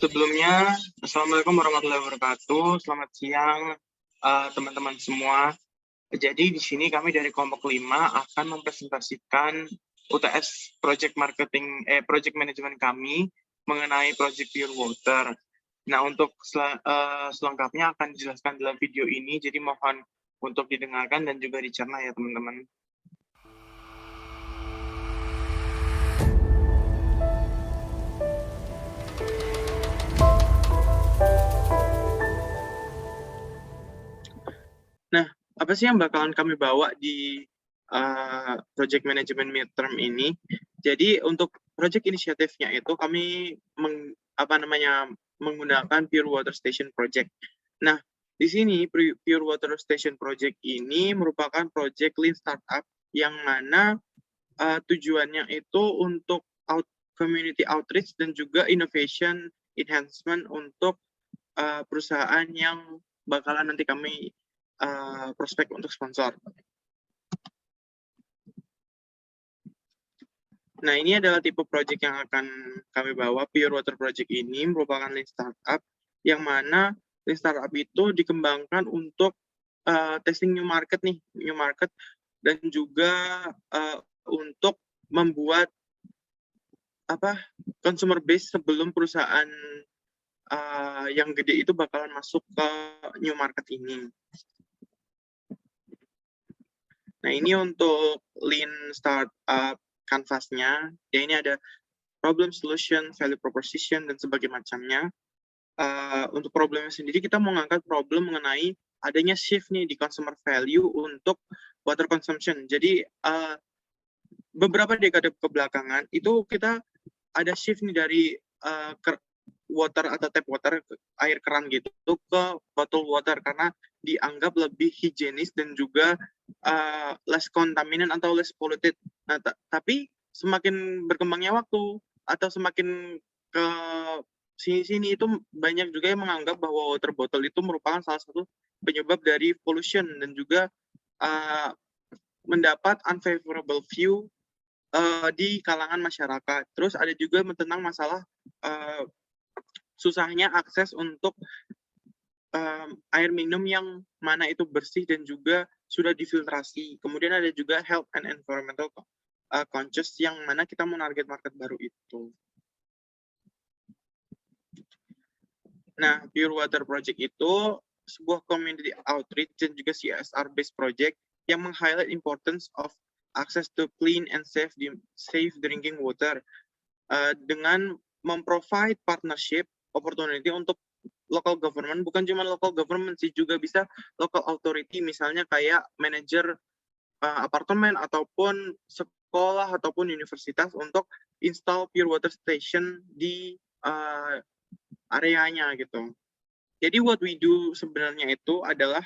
Sebelumnya, Assalamualaikum warahmatullahi wabarakatuh. Selamat siang, teman-teman semua. Jadi di sini kami dari kelompok 5 akan mempresentasikan UTS Project Management kami mengenai Project Pure Water. Nah, untuk selengkapnya akan dijelaskan dalam video ini, jadi mohon untuk didengarkan dan juga dicerna ya teman-teman. Nah, apa sih yang bakalan kami bawa di Project Management Midterm ini? Jadi untuk project inisiatifnya itu kami menggunakan Pure Water Station Project. Nah, di sini Pure Water Station Project ini merupakan project lean startup yang mana tujuannya itu untuk community outreach dan juga innovation enhancement untuk perusahaan yang bakalan nanti kami prospek untuk sponsor. Nah, ini adalah tipe project yang akan kami bawa. Pure Water Project ini merupakan lean startup yang mana lean startup itu dikembangkan untuk testing new market dan juga untuk membuat consumer base sebelum perusahaan yang gede itu bakalan masuk ke new market ini. Nah, ini untuk lean startup canvas-nya. Ya, ini ada problem solution, value proposition, dan sebagainya macamnya. Untuk problemnya sendiri, kita mau ngangkat problem mengenai adanya shift nih di consumer value untuk water consumption. Jadi, beberapa dekade kebelakangan, itu kita ada shift nih dari water atau tap water, air keran gitu, ke bottled water, karena dianggap lebih higienis dan juga less contaminant atau less polluted. Nah, tapi semakin berkembangnya waktu atau semakin ke sini itu banyak juga yang menganggap bahwa water bottle itu merupakan salah satu penyebab dari pollution dan juga mendapat unfavorable view di kalangan masyarakat. Terus ada juga tentang masalah susahnya akses untuk air minum yang mana itu bersih dan juga sudah difiltrasi. Kemudian ada juga health and environmental conscious yang mana kita mau target market baru itu. Nah, Pure Water Project itu sebuah community outreach dan juga CSR-based project yang meng-highlight importance of access to clean and safe drinking water dengan memprovide partnership opportunity untuk local government, bukan cuma local government sih, juga bisa local authority, misalnya kayak manajer apartemen ataupun sekolah ataupun universitas untuk install pure water station di areanya gitu. Jadi what we do sebenarnya itu adalah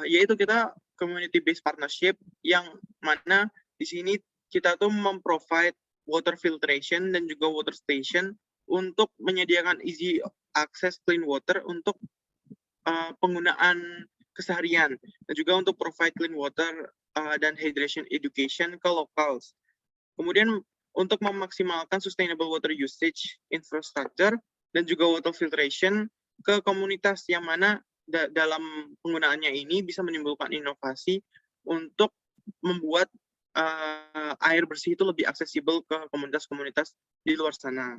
yaitu kita community based partnership yang mana di sini kita tuh memprovide water filtration dan juga water station untuk menyediakan easy access clean water untuk penggunaan keseharian dan juga untuk provide clean water dan hydration education ke locals. Kemudian untuk memaksimalkan sustainable water usage infrastructure dan juga water filtration ke komunitas yang mana dalam penggunaannya ini bisa menimbulkan inovasi untuk membuat air bersih itu lebih aksesibel ke komunitas-komunitas di luar sana.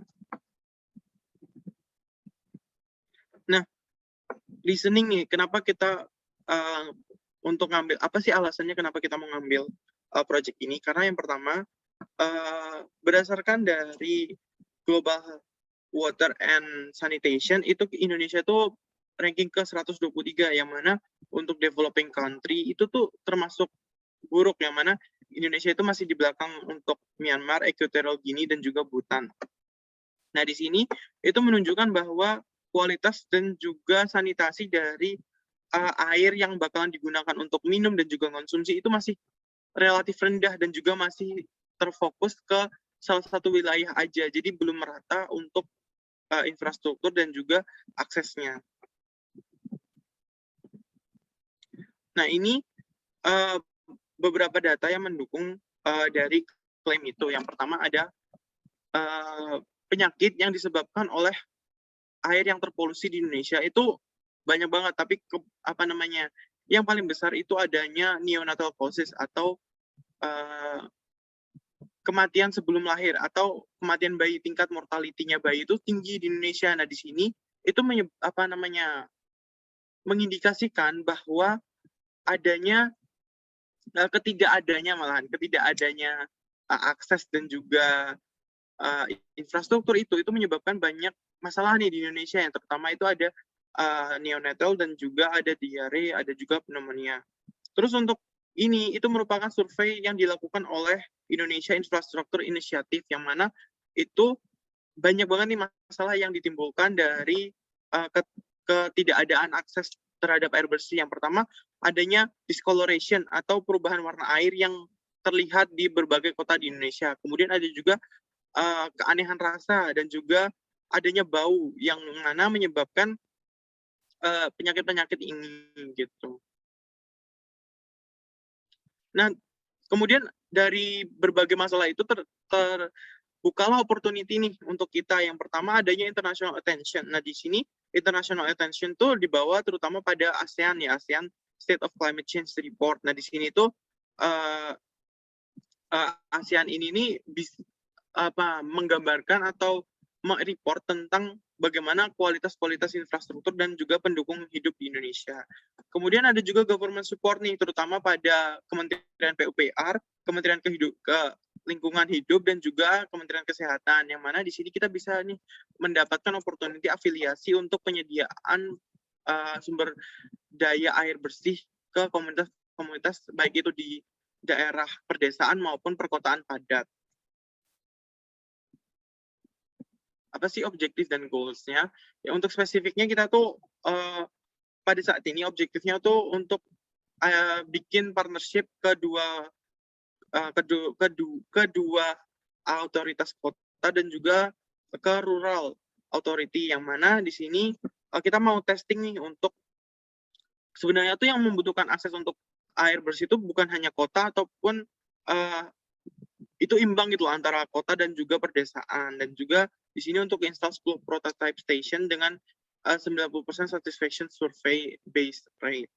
Nah, reasoning nih, kenapa kita untuk ngambil, apa sih alasannya kenapa kita mau ngambil project ini? Karena yang pertama, berdasarkan dari Global Water and Sanitation, itu Indonesia itu ranking ke 123, yang mana untuk developing country itu tuh termasuk buruk, yang mana Indonesia itu masih di belakang untuk Myanmar, Equatorial Guinea, dan juga Bhutan. Nah, di sini itu menunjukkan bahwa kualitas dan juga sanitasi dari air yang bakalan digunakan untuk minum dan juga konsumsi itu masih relatif rendah dan juga masih terfokus ke salah satu wilayah aja. Jadi belum merata untuk infrastruktur dan juga aksesnya. Nah, ini beberapa data yang mendukung dari klaim itu. Yang pertama ada penyakit yang disebabkan oleh air yang terpolusi di Indonesia itu banyak banget, tapi yang paling besar itu adanya neonatal causes atau kematian sebelum lahir atau kematian bayi, tingkat mortality-nya bayi itu tinggi di Indonesia. Nah, di sini itu mengindikasikan bahwa adanya ketidakadanya akses dan juga infrastruktur itu menyebabkan banyak masalah nih di Indonesia, yang terutama itu ada neonatal dan juga ada diare, ada juga pneumonia. Terus untuk ini itu merupakan survei yang dilakukan oleh Indonesia Infrastructure Initiative, yang mana itu banyak banget nih masalah yang ditimbulkan dari ketidakadaan akses terhadap air bersih. Yang pertama, adanya discoloration atau perubahan warna air yang terlihat di berbagai kota di Indonesia. Kemudian ada juga keanehan rasa dan juga adanya bau yang mana menyebabkan penyakit-penyakit ini gitu. Nah, kemudian dari berbagai masalah itu terbukalah opportunity nih untuk kita. Yang pertama adanya international attention. Nah, di sini international attention tuh dibawa terutama pada ASEAN ya, ASEAN State of Climate Change Report. Nah, di sini tuh ASEAN ini nih menggambarkan atau mereport tentang bagaimana kualitas infrastruktur dan juga pendukung hidup di Indonesia. Kemudian ada juga government support nih, terutama pada Kementerian PUPR, Kementerian Lingkungan Hidup, dan juga Kementerian Kesehatan, yang mana di sini kita bisa nih mendapatkan opportunity afiliasi untuk penyediaan sumber daya air bersih ke komunitas baik itu di daerah perdesaan maupun perkotaan padat. Apa sih objektif dan goals-nya? Ya, untuk spesifiknya kita tuh pada saat ini objektifnya tuh untuk bikin partnership kedua otoritas kota dan juga ke rural authority, yang mana di sini kita mau testing nih untuk sebenarnya tuh yang membutuhkan akses untuk air bersih itu bukan hanya kota ataupun itu imbang gitu antara kota dan juga perdesaan. Dan juga di sini untuk install 10 prototype station dengan 90% satisfaction survey based rate.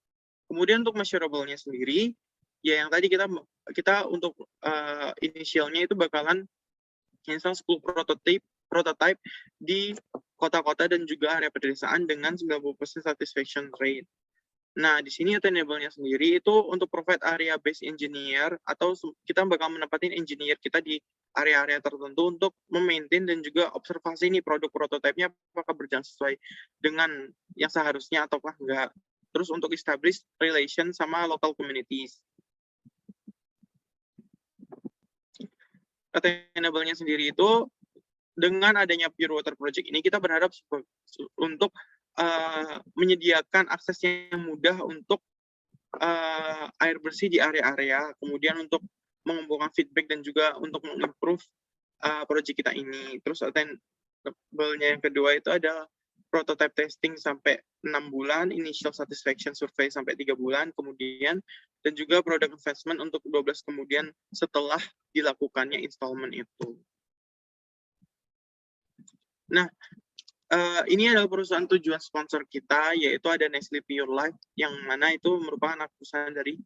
Kemudian untuk measurable-nya sendiri, ya yang tadi kita untuk inisialnya itu bakalan install 10 prototype di kota-kota dan juga area pedesaan dengan 90% satisfaction rate. Nah, di sini attainable-nya sendiri itu untuk provide area based engineer, atau kita bakal menempatin engineer kita di area-area tertentu untuk memaintain dan juga observasi nih produk prototipe-nya apakah berjalan sesuai dengan yang seharusnya ataukah enggak. Terus untuk establish relation sama local communities. Attainable-nya sendiri itu dengan adanya Pure Water Project ini kita berharap untuk menyediakan akses yang mudah untuk air bersih di area-area, kemudian untuk mengumpulkan feedback dan juga untuk mengimprove proyek kita ini. Terus attainable-nya yang kedua itu ada prototype testing sampai 6 bulan, initial satisfaction survey sampai 3 bulan, kemudian dan juga product investment untuk 12 kemudian setelah dilakukannya installment itu. Nah, ini adalah perusahaan tujuan sponsor kita, yaitu ada Nestle Pure Life, yang mana itu merupakan anak perusahaan dari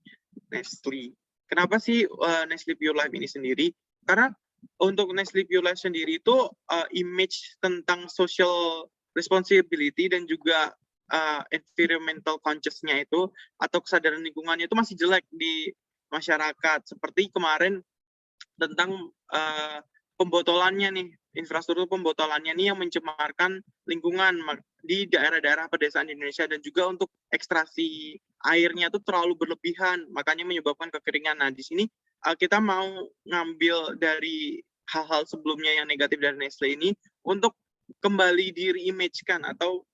Nestle. Kenapa sih Nestle Pure Life ini sendiri? Karena untuk Nestle Pure Life sendiri itu image tentang social responsibility dan juga environmental conscious-nya itu atau kesadaran lingkungannya itu masih jelek di masyarakat. Seperti kemarin tentang pembotolannya nih, infrastruktur pembotolannya nih yang mencemarkan lingkungan di daerah-daerah pedesaan di Indonesia, dan juga untuk ekstraksi airnya itu terlalu berlebihan, makanya menyebabkan kekeringan. Nah, di sini kita mau ngambil dari hal-hal sebelumnya yang negatif dari Nestle ini untuk kembali di re-image-kan atau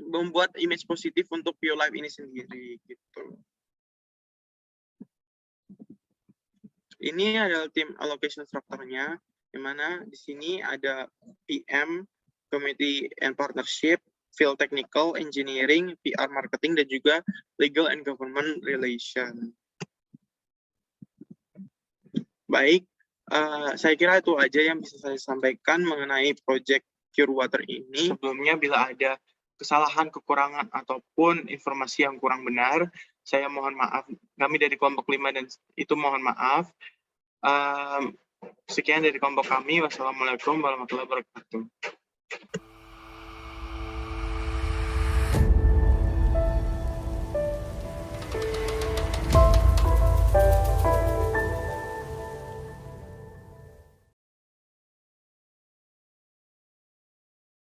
membuat image positif untuk Pure Life ini sendiri gitu. Ini adalah tim allocation strukturnya, di mana di sini ada PM, Committee and Partnership, Field Technical, Engineering, PR Marketing, dan juga Legal and Government Relation. Baik, saya kira itu aja yang bisa saya sampaikan mengenai proyek Pure Water ini. Sebelumnya bila ada kesalahan, kekurangan, ataupun informasi yang kurang benar, saya mohon maaf. Kami dari kelompok 5 dan itu mohon maaf. Sekian dari kelompok kami. Wassalamualaikum warahmatullahi wabarakatuh.